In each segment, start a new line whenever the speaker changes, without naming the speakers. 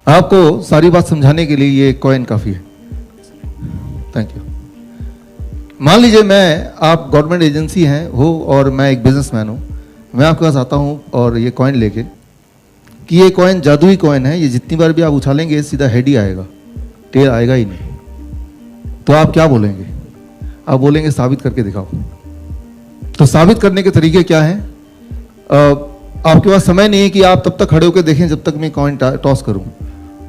आपको सारी बात समझाने के लिए ये कॉइन काफी है। Thank you. मान लीजिए आप गवर्नमेंट एजेंसी हैं हो और मैं एक बिजनेसमैन हूं, मैं आपके पास आता हूं और ये कॉइन लेके कि ये कॉइन जादुई कॉइन है, ये जितनी बार भी आप उछालेंगे सीधा हेड ही आएगा, टेल आएगा ही नहीं। तो आप क्या बोलेंगे? आप बोलेंगे साबित करके दिखाओ। तो साबित करने के तरीके क्या हैं? आपके पास समय नहीं है कि आप तब तक खड़े होकर देखें जब तक मैं कॉइन टॉस करूं।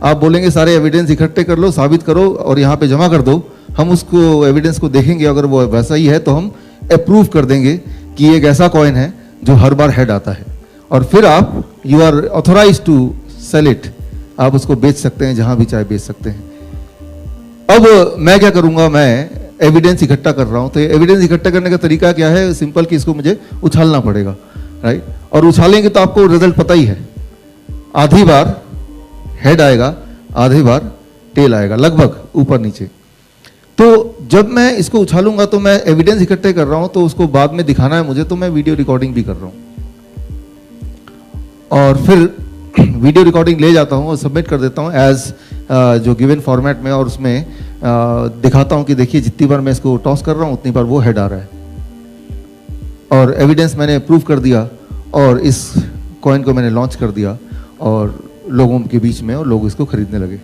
आप बोलेंगे सारे एविडेंस इकट्ठे कर लो, साबित करो और यहाँ पे जमा कर दो। हम उसको एविडेंस को देखेंगे, अगर वो वैसा ही है तो हम अप्रूव कर देंगे कि एक ऐसा कॉइन है जो हर बार हेड आता है, और फिर आप you are authorize to sell it. आप उसको बेच सकते हैं, जहां भी चाहे बेच सकते हैं। अब मैं क्या करूंगा, मैं एविडेंस इकट्ठा कर रहा हूं। तो एविडेंस इकट्ठा करने का तरीका क्या है? सिंपल कि इसको मुझे उछालना पड़ेगा, राइट? और उछालेंगे तो आपको रिजल्ट पता ही है, आधी बार हेड आएगा, आधी बार टेल आएगा, लगभग ऊपर नीचे। तो जब मैं इसको उछालूंगा तो मैं एविडेंस इकट्ठे कर रहा हूं, तो उसको बाद में दिखाना है मुझे, तो मैं वीडियो रिकॉर्डिंग भी कर रहा हूं और फिर वीडियो रिकॉर्डिंग ले जाता हूं और सबमिट कर देता हूं एज जो गिवन फॉर्मेट में, और उसमें दिखाता हूं कि देखिए जितनी बार मैं इसको टॉस कर रहा हूं उतनी बार वो हेड आ रहा है, और एविडेंस मैंने प्रूव कर दिया और इस कॉइन को मैंने लॉन्च कर दिया और लोगों के बीच में, और लोग इसको खरीदने लगे।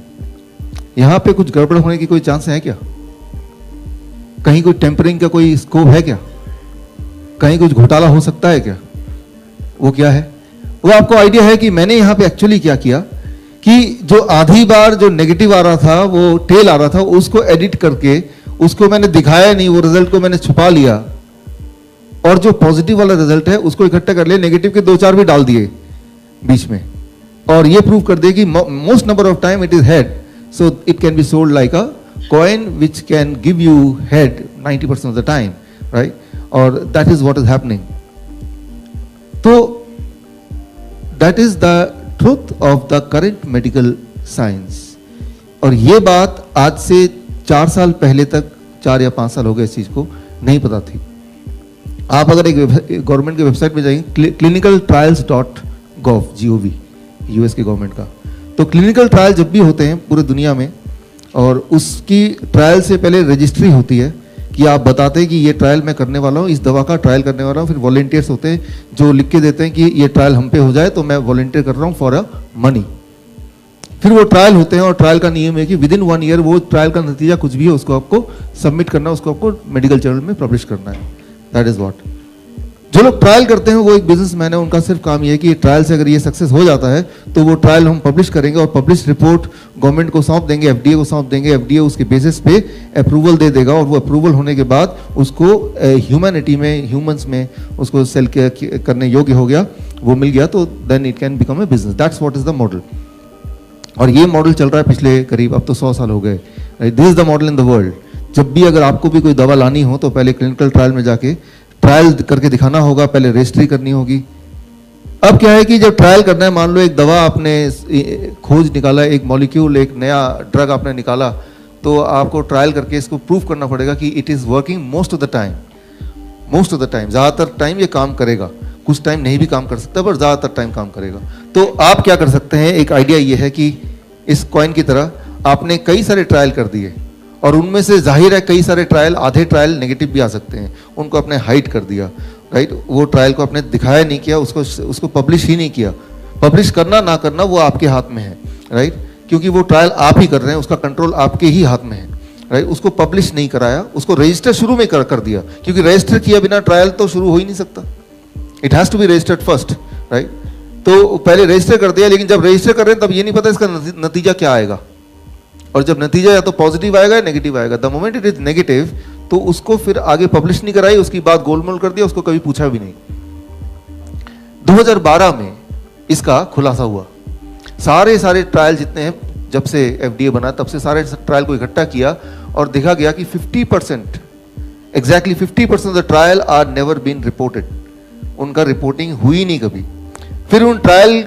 यहां पे कुछ गड़बड़ होने की कोई चांस है क्या? कहीं कोई टेम्परिंग का कोई स्कोप है क्या? कहीं कुछ घोटाला हो सकता है क्या? वो क्या है? वो आपको आइडिया है कि मैंने यहां पे एक्चुअली क्या किया कि जो आधी बार जो नेगेटिव आ रहा था, वो टेल आ रहा था, उसको एडिट करके उसको मैंने दिखाया नहीं, वो रिजल्ट को मैंने छुपा लिया, और जो पॉजिटिव वाला रिजल्ट है उसको इकट्ठा कर लिया, नेगेटिव के 2-4 भी डाल दिए बीच में, और ये प्रूव कर दिया कि most number of time it is head, so it can be sold like a coin which can give you head 90% of the time, right? Or that is what is happening. So that is the truth of the current medical science. और ये बात आज से 4 साल पहले तक, 4 या 5 साल हो गए इस चीज को नहीं पता थी। आप अगर एक गवर्नमेंट की वेबसाइट पे जाएंगे, clinicaltrials.gov, यूएस के गवर्नमेंट का, तो क्लिनिकल ट्रायल जब भी होते हैं पूरे दुनिया में, और उसकी ट्रायल से पहले रजिस्ट्री होती है कि आप बताते हैं कि ये ट्रायल मैं करने वाला हूँ, इस दवा का ट्रायल करने वाला हूँ। फिर वॉलंटियर्स होते हैं जो लिख के देते हैं कि ये ट्रायल हम पे हो जाए तो मैं वॉलंटियर कर रहा हूँ फॉर अ मनी। फिर वो ट्रायल होते हैं, और ट्रायल का नियम है कि विद इन 1 ईयर वो ट्रायल का नतीजा कुछ भी है उसको आपको सबमिट करना, उसको आपको मेडिकल जर्नल में पब्लिश करना है। That is what. जो लोग ट्रायल करते हैं वो एक बिजनेसमैन है, उनका सिर्फ काम ये है कि ट्रायल से अगर ये सक्सेस हो जाता है तो वो ट्रायल हम पब्लिश करेंगे और पब्लिश रिपोर्ट गवर्नमेंट को सौंप देंगे, एफडीए को सौंप देंगे, एफडीए उसके बेसिस पे अप्रूवल दे देगा, और वो अप्रूवल होने के बाद उसको ह्यूमैनिटी में, ह्यूमंस में उसको सेल करने योग्य हो गया, वो मिल गया, तो then it can become a business. That's what is the model. और ये मॉडल चल रहा है पिछले करीब, अब तो 100 साल हो गए। This is the model in the world. जब भी अगर आपको भी कोई दवा लानी हो तो पहले क्लिनिकल ट्रायल में जाके ट्रायल करके दिखाना होगा, पहले रजिस्ट्री करनी होगी। अब क्या है कि जब ट्रायल करना है, मान लो एक दवा आपने खोज निकाला, एक मॉलिक्यूल, एक नया ड्रग आपने निकाला, तो आपको ट्रायल करके इसको प्रूव करना पड़ेगा कि it is working most of the time. Most of the time, ज्यादातर टाइम ये काम करेगा, कुछ टाइम नहीं भी काम कर सकता, पर ज्यादातर टाइम काम करेगा। तो आप क्या कर सकते हैं, एक आइडिया ये है कि इस कॉइन की तरह आपने कई सारे ट्रायल कर दिए, और उनमें से जाहिर है कई सारे ट्रायल, आधे ट्रायल नेगेटिव भी आ सकते हैं, उनको आपने हाइड कर दिया, राइट? वो ट्रायल को आपने दिखाया नहीं किया, उसको पब्लिश ही नहीं किया। पब्लिश करना ना करना वो आपके हाथ में है, राइट? क्योंकि वो ट्रायल आप ही कर रहे हैं, उसका कंट्रोल आपके ही हाथ में है, राइट? उसको पब्लिश नहीं कराया, उसको रजिस्टर शुरू में कर दिया, क्योंकि रजिस्टर किया बिना ट्रायल तो शुरू हो ही नहीं सकता। It has to be registered first, right? तो पहले रजिस्टर कर दिया, लेकिन जब रजिस्टर कर रहे हैं तब ये नहीं पता इसका नतीजा क्या आएगा, और जब नतीजा या तो पॉजिटिव आएगा या नेगेटिव आएगा। The moment it is negative तो उसको फिर आगे पब्लिश नहीं कराई, उसकी बात गोलमोल कर दिया, उसको कभी पूछा भी नहीं। 2012 में इसका खुलासा हुआ। सारे ट्रायल जितने हैं, जब से एफडीए बना तब से सारे ट्रायल को इकट्ठा किया, और देखा गया कि 50%, exactly 50% of the trial are never been reported. उनका रिपोर्टिंग हुई नहीं कभी। फिर उन ट्रायल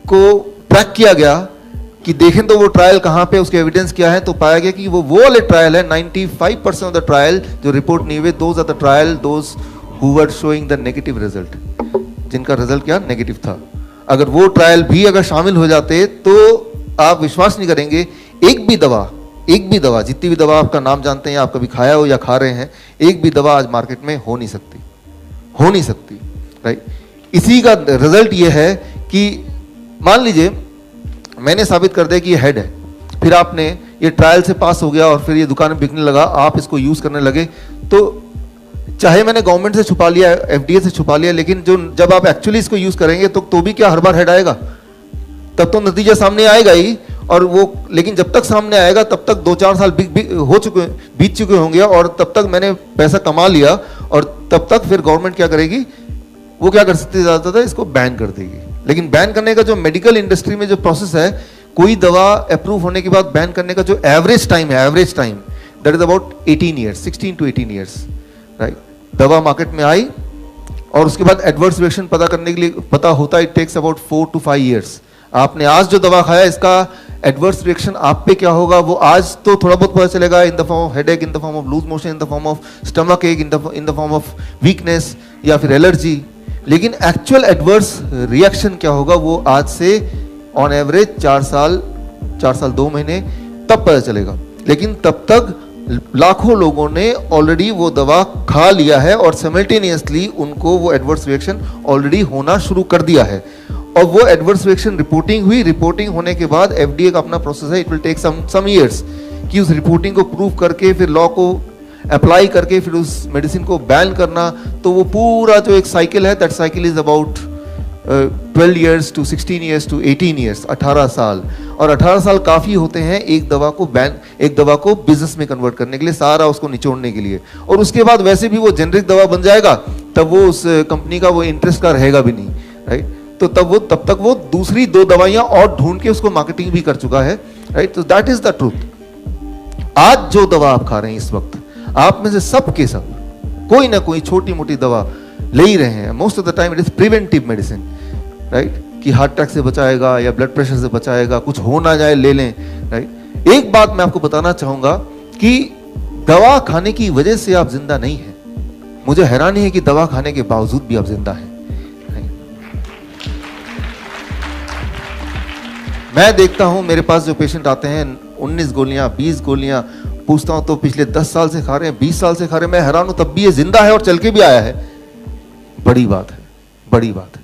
को ट्रैक किया गया कि देखें तो वो ट्रायल कहाँ पे, उसके एविडेंस क्या है, तो पाया गया कि वो वाले ट्रायल है। 95% ऑफ द ट्रायल जो रिपोर्ट नहीं हुए, those are the trial those who were showing the negative result, जिनका रिजल्ट क्या नेगेटिव था। अगर वो ट्रायल भी अगर शामिल हो जाते तो आप विश्वास नहीं करेंगे, एक भी दवा जितनी भी दवा आपका नाम जानते हैं, आप कभी खाया हो या खा रहे हैं, एक भी दवा आज मार्केट में हो नहीं सकती, राइट। इसी का रिजल्ट ये है कि मान लीजिए मैंने साबित कर दिया कि ये हेड है, फिर आपने ये ट्रायल से पास हो गया और फिर ये दुकान में बिकने लगा, आप इसको यूज करने लगे, तो चाहे मैंने गवर्नमेंट से छुपा लिया, एफडीए से छुपा लिया, लेकिन जब आप एक्चुअली इसको यूज करेंगे तो भी क्या हर बार हेड आएगा? तब तो नतीजा सामने आएगा ही। और वो, लेकिन जब तक सामने आएगा तब तक 2-4 साल बीत चुके होंगे और तब तक मैंने पैसा कमा लिया, और तब तक फिर गवर्नमेंट क्या करेगी, वो क्या कर सकती है, ज्यादातर इसको बैन कर देगी। लेकिन बैन करने का जो मेडिकल इंडस्ट्री में जो प्रोसेस है, कोई दवा अप्रूव होने के बाद बैन करने का जो average time that is about 18 years, 16 to 18 years, right. दवा मार्केट में आई और उसके बाद एडवर्स रिएक्शन पता करने के लिए पता होता है, it takes about 4 to 5 years. आपने आज जो दवा खाया, इसका एडवर्स रिएक्शन आप पे क्या होगा वो आज तो थोड़ा बहुत पता चलेगा, in the form of headache, in the form of loose motion, in the form of stomach ache, in the form of weakness या फिर एलर्जी। लेकिन एक्चुअल एडवर्स रिएक्शन क्या होगा वो आज से ऑन एवरेज 4 साल 2 महीने तब पता चलेगा। लेकिन तब तक लाखों लोगों ने ऑलरेडी वो दवा खा लिया है और सिमल्टेनियसली उनको वो एडवर्स रिएक्शन ऑलरेडी होना शुरू कर दिया है। और वो एडवर्स रिएक्शन रिपोर्टिंग होने के बाद एफडीए का अपना प्रोसेस है, it will take some years कि उस रिपोर्टिंग को प्रूव करके फिर लॉ को अप्लाई करके फिर उस मेडिसिन को बैन करना। तो वो पूरा जो एक साइकिल है, that cycle is about 12 years to 16 years to 18 years, 18 साल। और 18 साल काफ़ी होते हैं एक दवा को बिजनेस में कन्वर्ट करने के लिए, सारा उसको निचोड़ने के लिए। और उसके बाद वैसे भी वो जेनरिक दवा बन जाएगा, तब वो उस कंपनी का वो इंटरेस्ट का रहेगा भी नहीं, राइट। तो तब तक वो दूसरी 2 दवाइयां और ढूंढ के उसको मार्केटिंग भी कर चुका है, राइट। तो दैट इज द ट्रूथ। आज जो दवा आप खा रहे हैं इस वक्त, आप में से सब के सब कोई ना कोई छोटी मोटी दवा ले ही रहे हैं। Most of the time it is preventive medicine, right, कि हार्ट अटैक से बचाएगा या ब्लड प्रेशर से बचाएगा, कुछ हो ना जाए ले लें, राइट। एक बात मैं आपको बताना चाहूंगा कि दवा खाने की वजह से आप जिंदा नहीं हैं। मुझे हैरानी है कि दवा खाने के बावजूद भी आप जिंदा हैं। मैं देखता हूं मेरे पास जो पेशेंट आते हैं 19 गोलियां 20 गोलियां, पूछता हूं तो पिछले 10 साल से खा रहे हैं, 20 साल से खा रहे हैं। मैं हैरान हूं तब भी ये जिंदा है और चल के भी आया है। बड़ी बात है।